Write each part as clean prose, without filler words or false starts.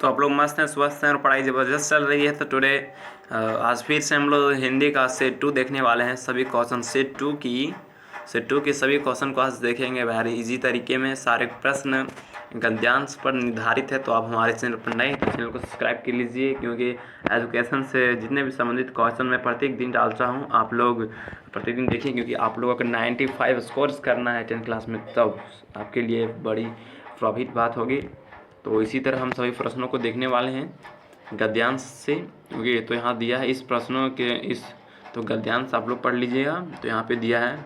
तो आप लोग मस्त हैं, स्वस्थ हैं और पढ़ाई ज़बरदस्त चल रही है। तो टुडे आज फिर से हम लोग हिंदी का सेट 2 देखने वाले हैं। सभी क्वेश्चन सेट टू के सभी क्वेश्चन को आज देखेंगे वेरी इजी तरीके में। सारे प्रश्न गद्यांश पर निर्धारित है। तो आप हमारे चैनल पर नए हैं तो चैनल को सब्सक्राइब कर लीजिए, क्योंकि एजुकेशन से जितने भी संबंधित क्वेश्चन मैं प्रत्येक दिन डालता हूँ, आप लोग प्रतिदिन देखिए, क्योंकि आप लोगों को 95 स्कोर्स करना है 10th क्लास में, तब आपके लिए बड़ी प्रभावित बात होगी। तो इसी तरह हम सभी प्रश्नों को देखने वाले हैं गद्यांश से। ओके, तो यहाँ दिया है इस प्रश्नों के तो गद्यांश आप लोग पढ़ लीजिएगा। तो यहाँ पे दिया है,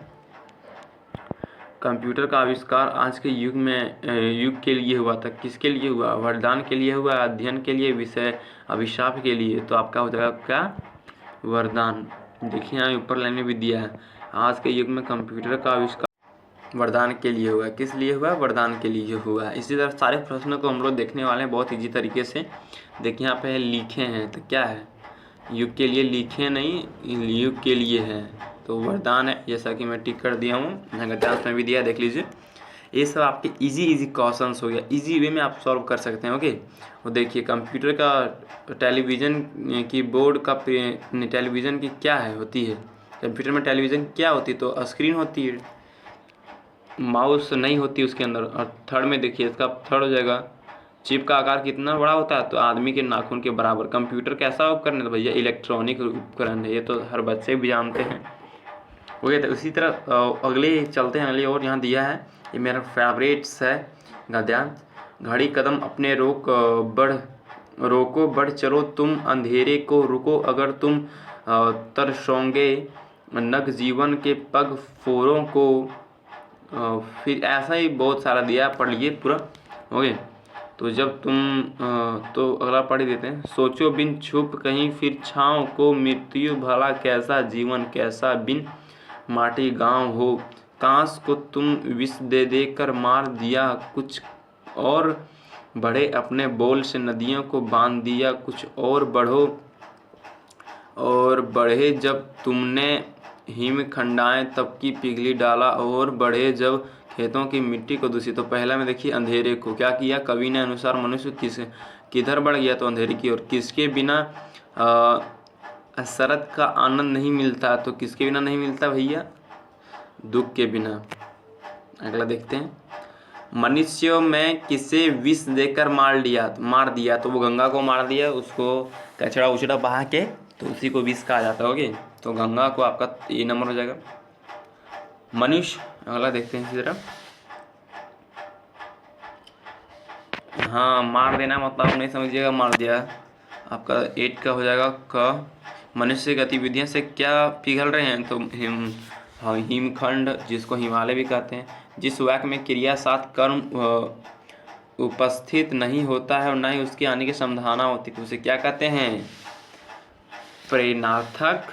कंप्यूटर का आविष्कार आज के युग के लिए हुआ था। किसके लिए हुआ? वरदान के लिए हुआ, अध्ययन के लिए, विषय अभिशाप के लिए। तो आपका हो जाएगा क्या? वरदान। देखिए यहाँ ऊपर लाइन में भी दिया है, आज के युग में कंप्यूटर का आविष्कार वरदान के लिए हुआ। किस लिए हुआ? वरदान के लिए हुआ। इसी तरह सारे प्रश्नों को हम लोग देखने वाले हैं बहुत इजी तरीके से। देखिए यहाँ पे लिखे हैं, तो क्या है? युग के लिए लिखे नहीं, युग के लिए है, तो वरदान है, जैसा कि मैं टिक कर दिया हूँ। गद्यांश में भी दिया, देख लीजिए। ये सब आपके इजी क्वेश्चंस हो गया, इजी वे में आप सॉल्व कर सकते हैं। ओके, वो देखिए कंप्यूटर का टेलीविज़न की बोर्ड का टेलीविज़न की क्या है होती है? कंप्यूटर में टेलीविज़न क्या होती है? तो स्क्रीन होती है, माउस नहीं होती उसके अंदर। और थर्ड में देखिए, इसका थर्ड हो जाएगा, चिप का आकार कितना बड़ा होता है? तो आदमी के नाखून के बराबर। कंप्यूटर कैसा उपकरण है? तो भैया इलेक्ट्रॉनिक उपकरण है, ये तो हर बच्चे भी जानते हैं। ओके, तो इसी तरह अगले चलते हैं अगले। और यहाँ दिया है, ये मेरा फेवरेट्स है गद्यांश। घड़ी कदम अपने रोको बढ़ चलो तुम, अंधेरे को रुको अगर तुम तरसोंगे, नग जीवन के पग फोरों को। फिर ऐसा ही बहुत सारा दिया, पढ़ लीजिए पूरा। ओके, तो जब तुम तो अगला पढ़ ही देते हैं। सोचो बिन छुप कहीं फिर छाँव को, मृत्यु भला कैसा, जीवन कैसा बिन माटी गांव हो। कांस को तुम विष दे देकर मार दिया, कुछ और बढ़े अपने बोल से नदियों को बांध दिया। कुछ और बढ़ो और बढ़े जब तुमने हिम खंडाएं तब की पिघली डाला, और बढ़े जब खेतों की मिट्टी को दूषित। तो पहला में देखिए, अंधेरे को क्या किया कवि ने? अनुसार मनुष्य किधर बढ़ गया? तो अंधेरे की ओर। किसके बिना शरद का आनंद नहीं मिलता? तो किसके बिना नहीं मिलता भैया? दुख के बिना। अगला देखते हैं, मनुष्यों में किसे विष देकर मार दिया? तो वो गंगा को मार दिया, उसको कचड़ा उचड़ा बहा के, तो उसी को विष कहा जाता है। ओके, तो गंगा को आपका ये नंबर हो जाएगा मनुष्य। अगला देखते हैं इसी तरह। हाँ, मार देना मतलब नहीं समझिएगा मार दिया। आपका 8 का हो जाएगा क। मनुष्य गतिविधियों से क्या पिघल रहे हैं? तो हिमखंड, जिसको हिमालय भी कहते हैं। जिस वाक्य में क्रिया साथ कर्म उपस्थित नहीं होता है और न ही उसके आने की संभावना होती है, तो उसे क्या कहते हैं? प्रेरणार्थक,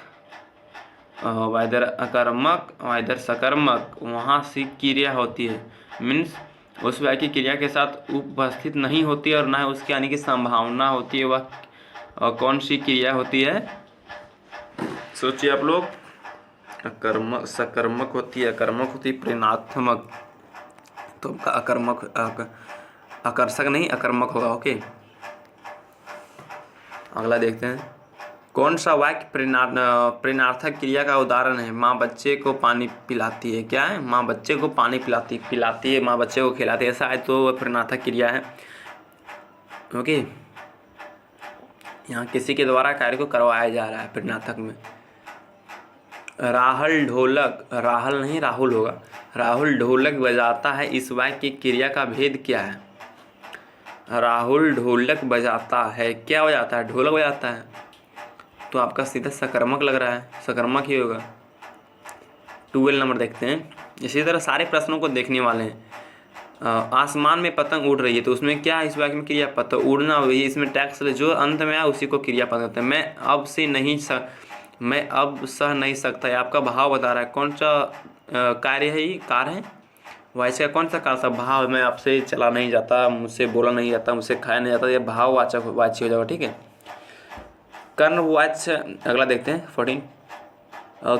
वाइदर अकर्मक, वाइदर सकर्मक। वहाँ से क्रिया होती है, मीन्स उस वाक्य की क्रिया के साथ उपस्थित नहीं होती है और न ही उसके आने की संभावना होती है। वह कौन सी क्रिया होती है? सोचिए आप लोग। अकर्मक, सकर्मक होती है, अकर्मक होती है प्रेरणात्मक। तो अकर्मक आकर्षक नहीं, अकर्मक होगा। ओके, अगला देखते हैं, कौन सा वाक्य प्रेरणार्थक क्रिया का उदाहरण है? माँ बच्चे को पानी पिलाती है। क्या है? माँ बच्चे को पानी पिलाती है, माँ बच्चे को खिलाती है, ऐसा है तो वह प्रेरणार्थक क्रिया है। ओके, यहाँ किसी के द्वारा कार्य को करवाया जा रहा है प्रेरणार्थक में। राहुल नहीं राहुल होगा। राहुल ढोलक बजाता है, इस वाक्य की क्रिया का भेद क्या है? राहुल ढोलक बजाता है, क्या बजाता है? ढोलक बजाता है, तो आपका सीधा सकर्मक लग रहा है, सकर्मक ही होगा। 12 नंबर देखते हैं। इसी तरह सारे प्रश्नों को देखने वाले हैं। आसमान में पतंग उड़ रही है, तो उसमें क्या है? इस वाक्य में क्रिया पद, उड़ना वही, इसमें टैक्स जो अंत में आया उसी को क्रिया पद कहते हैं। मैं अब सह नहीं सकता, ये आपका भाव बता रहा है। कौन सा कार्य है? ये कार है। वैसे कौन सा कार सा भाव? मैं आपसे चला नहीं जाता, मुझसे बोला नहीं जाता, मुझसे खाया नहीं जाता, ये भाववाचक वाच्य हो जाएगा। ठीक है, कर्मवाच्य। अगला देखते हैं 14।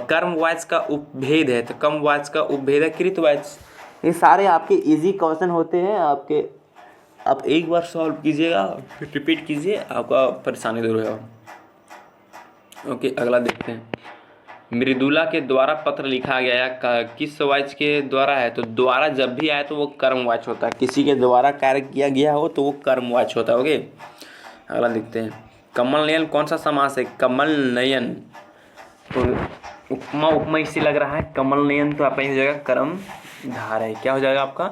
कर्मवाच्य का उपभेद है, तो कर्मवाच्य का उपभेद है कृतवाच्य। ये सारे आपके इजी क्वेश्चन होते हैं, आपके आप एक बार सॉल्व कीजिएगा, फिर रिपीट कीजिए, आपका परेशानी दूर होगा। ओके, अगला देखते हैं। मृदुला के द्वारा पत्र लिखा गया किस वाच्य के द्वारा है? तो द्वारा जब भी आए तो वो कर्मवाच्य होता है, किसी के द्वारा कार्य किया गया हो तो वो कर्मवाच्य होता है। ओके, अगला देखते हैं। कमल नयन कौन सा समास है? कमल नयन तो उपमा उपमा इससे लग रहा है। कमल नयन तो आपका हो जाएगा कर्मधारय है। क्या हो जाएगा आपका?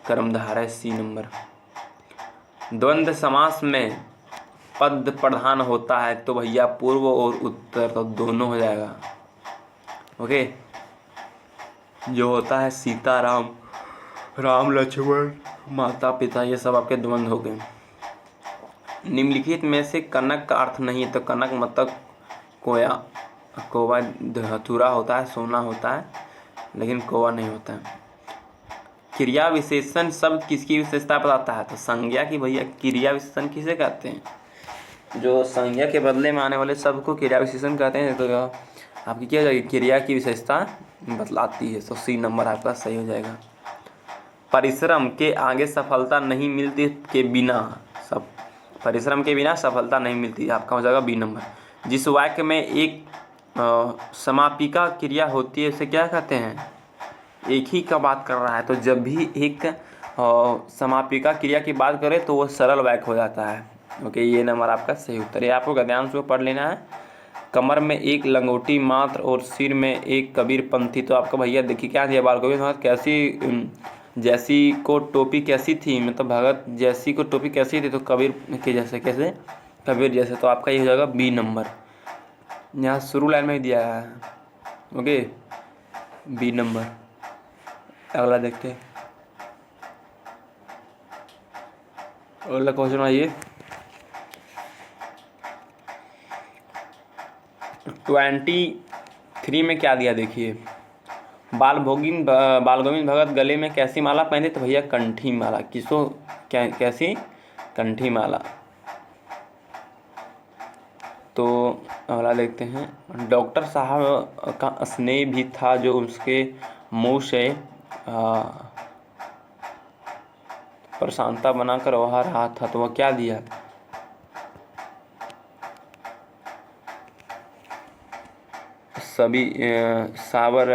कर्मधारय है, सी नंबर। द्वंद्व समास में पद प्रधान होता है तो भैया पूर्व और उत्तर तो दोनों हो जाएगा। ओके, जो होता है सीता राम, राम लक्ष्मण, माता पिता, ये सब आपके द्वंद्व हो गए। निम्नलिखित में से कनक का अर्थ नहीं, तो कनक मतलब कोया, कोवा धतूरा होता है, सोना होता है, लेकिन कोवा नहीं होता है। क्रिया विशेषण शब्द किसकी विशेषता बताता है? तो संज्ञा की। भैया क्रिया विशेषण किसे कहते हैं? जो संज्ञा के बदले में आने वाले शब्द को क्रिया विशेषण कहते हैं। तो आपकी क्या हो जाएगी? क्रिया की विशेषता बतलाती है, तो सी नंबर आपका सही हो जाएगा। परिश्रम के आगे सफलता नहीं मिलती के बिना, सब परिश्रम के बिना सफलता नहीं मिलती, आपका हो जाएगा बी नंबर। जिस वाक्य में एक समापिका क्रिया होती है उसे क्या कहते हैं? एक ही का बात कर रहा है, तो जब भी एक समापिका क्रिया की बात करें तो वो सरल वाक्य हो जाता है। ओके, ये नंबर आपका सही उत्तर है। आपको गद्यांश को पढ़ लेना है। कमर में एक लंगोटी मात्र और सिर में एक कबीर पंथी, तो आपका भैया देखिए क्या दिया? बाल गोविंद भगत कैसी जैसी को टोपी कैसी थी, मतलब भगत जैसी को टोपी कैसी थी, तो कबीर के जैसे, कैसे? कबीर जैसे। तो आपका ये हो जाएगा बी नंबर, यहाँ शुरू लाइन में ही दिया है। Okay, B number. अगला देखते हैं। अगला क्वेश्चन आइए। 23 में क्या दिया देखिए। बाल गोविंद भगत गले में कैसी माला पहने? तो भैया कंठी माला। किसो कैसी? कंठी माला। तो अगला देखते हैं। डॉक्टर साहब का स्नेह भी था जो उसके मुंह से प्रशांता बनाकर वह रहा था, तो वह क्या दिया? सभी सावर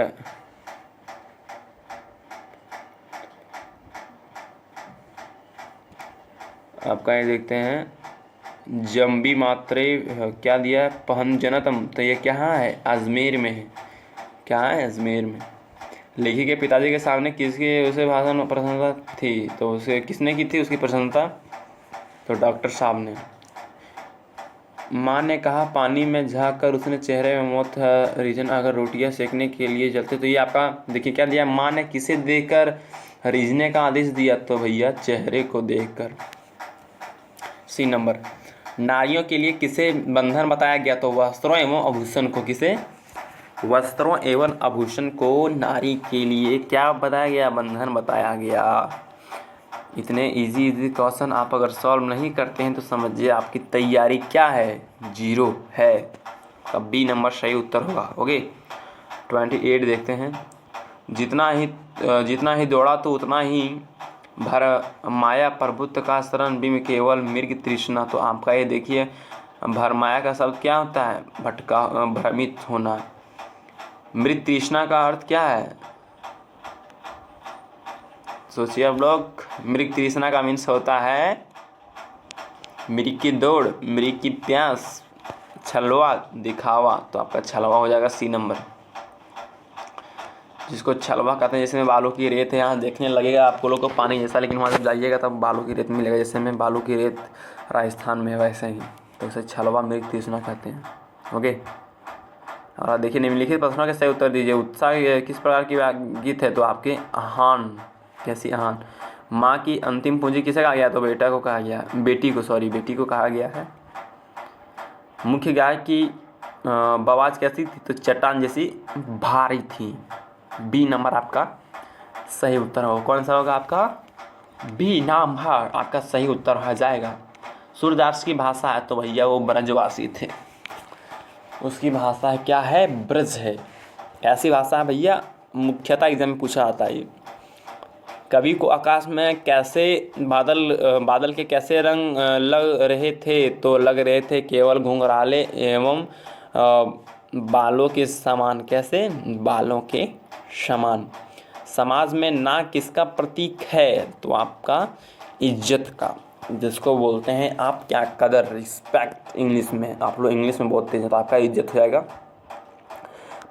आपका ये देखते हैं। जम्बी मात्रे क्या दिया है? पहन जनतम, तो ये क्या है? अजमेर में है। क्या है? अजमेर में। लेखी के पिताजी के सामने किसकी उसे भाषण प्रशंसा थी? तो उसे किसने की थी उसकी प्रशंसा? तो डॉक्टर साहब ने। माँ ने कहा पानी में झाँक कर उसने चेहरे में मौत रीजन अगर रोटियां सेकने के लिए जलते, तो ये आपका देखिए क्या दिया? माँ ने किसे देखकर रीझने का आदेश दिया? तो भैया चेहरे को देखकर, सी नंबर। नारियों के लिए किसे बंधन बताया गया? तो वस्त्रों एवं आभूषण को। किसे? वस्त्रों एवं आभूषण को नारी के लिए क्या बताया गया? बंधन बताया गया। इतने इजी क्वेश्चन आप अगर सॉल्व नहीं करते हैं तो समझिए आपकी तैयारी क्या है? 0 है। अब बी नंबर सही उत्तर होगा। ओके, 28 देखते हैं। जितना ही दौड़ा तो उतना ही भर माया प्रभुत्व का शरण बिम केवल मृग तृष्णा। तो आपका ये देखिए, भर माया का शब्द क्या होता है? भटका, भ्रमित होना। मृग तृष्णा का अर्थ क्या है? सोचिए आप लोग। मृग तृष्णा का मीन्स होता है मृग की दौड़, मृग की प्यास, छलवा, दिखावा। तो आपका छलवा हो जाएगा सी नंबर, जिसको छलवा कहते हैं। जैसे में बालू की रेत है, यहाँ देखने लगेगा आपको लोग को पानी जैसा, लेकिन वहाँ जब जाइएगा तब बालू की रेत मिलेगा। जैसे में बालू की रेत राजस्थान में है वैसे ही, तो उसे छलवा मृग तृष्णा कहते हैं। ओके, और देखिए निम्नलिखित प्रश्नों के सही उत्तर दीजिए। उत्साह किस प्रकार की गीत है? तो आपके आहान। कैसी आहान? माँ की अंतिम पूंजी किसे कहा गया? तो बेटा को कहा गया, बेटी को कहा गया है। मुख्य गाय की बवाज कैसी थी? तो चट्टान जैसी भारी थी। बी नंबर आपका सही उत्तर होगा। कौन सा होगा आपका? बी नंबर आपका सही उत्तर हो जाएगा। सूरदास की भाषा है, तो भैया वो ब्रजवासी थे। उसकी भाषा क्या है? ब्रज है। ऐसी भाषा है भैया मुख्यतः एग्जाम में पूछा आता है। कवि को आकाश में कैसे बादल के कैसे रंग लग रहे थे, तो लग रहे थे केवल घुंघराले एवं बालों के समान। कैसे? बालों के समान। समाज में ना किसका प्रतीक है, तो आपका इज्जत का, जिसको बोलते हैं आप क्या, कदर, रिस्पेक्ट। इंग्लिश में आप लोग इंग्लिश में बोलते हैं तो आपका इज्जत हो जाएगा।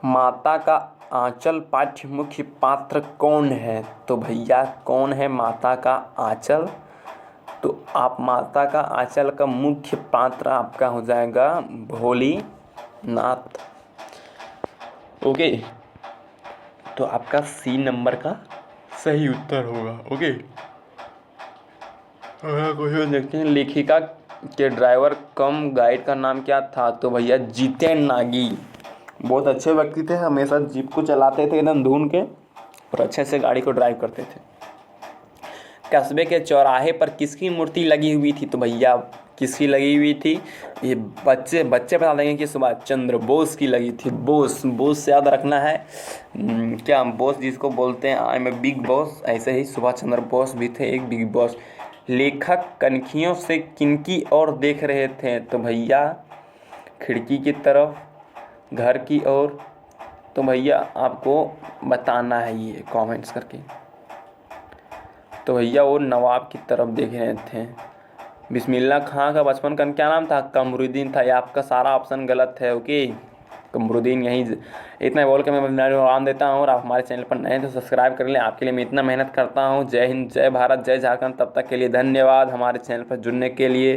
माता का आंचल पाठ्य मुख्य पात्र कौन है, तो भैया कौन है माता का आंचल, तो आप माता का आंचल का मुख्य पात्र आपका हो जाएगा भोलेनाथ। ओके, तो आपका सी नंबर का सही उत्तर होगा। ओके, क्वेश्चन देखते हैं। लेखिका के ड्राइवर कम गाइड का नाम क्या था, तो भैया जितेन नागी। बहुत अच्छे व्यक्ति थे, हमेशा जीप को चलाते थे एकदम धुन के और अच्छे से गाड़ी को ड्राइव करते थे। कस्बे के चौराहे पर किसकी मूर्ति लगी हुई थी, तो भैया किसकी लगी हुई थी, ये बच्चे बता देंगे कि सुभाष चंद्र बोस की लगी थी। बोस से याद रखना है क्या, बोस जिसको बोलते हैं I am a big boss, ऐसे ही सुभाष चंद्र बोस भी थे एक बिग बॉस। लेखक कनखियों से किनकी ओर देख रहे थे, तो भैया खिड़की की तरफ, घर की ओर, तो भैया आपको बताना है ये कमेंट्स करके। तो भैया वो नवाब की तरफ देख रहे थे। बिस्मिल्लाह खां का बचपन का क्या नाम था, कमरुद्दीन था। ये आपका सारा ऑप्शन गलत है। ओके, कमरुद्दीन यही। इतना बोल के मैं आराम देता हूँ और आप हमारे चैनल पर नए हैं तो सब्सक्राइब कर लें। आपके लिए मैं इतना मेहनत करता हूँ। जय हिंद, जय भारत, जय झारखंड। तब तक के लिए धन्यवाद हमारे चैनल पर जुड़ने के लिए।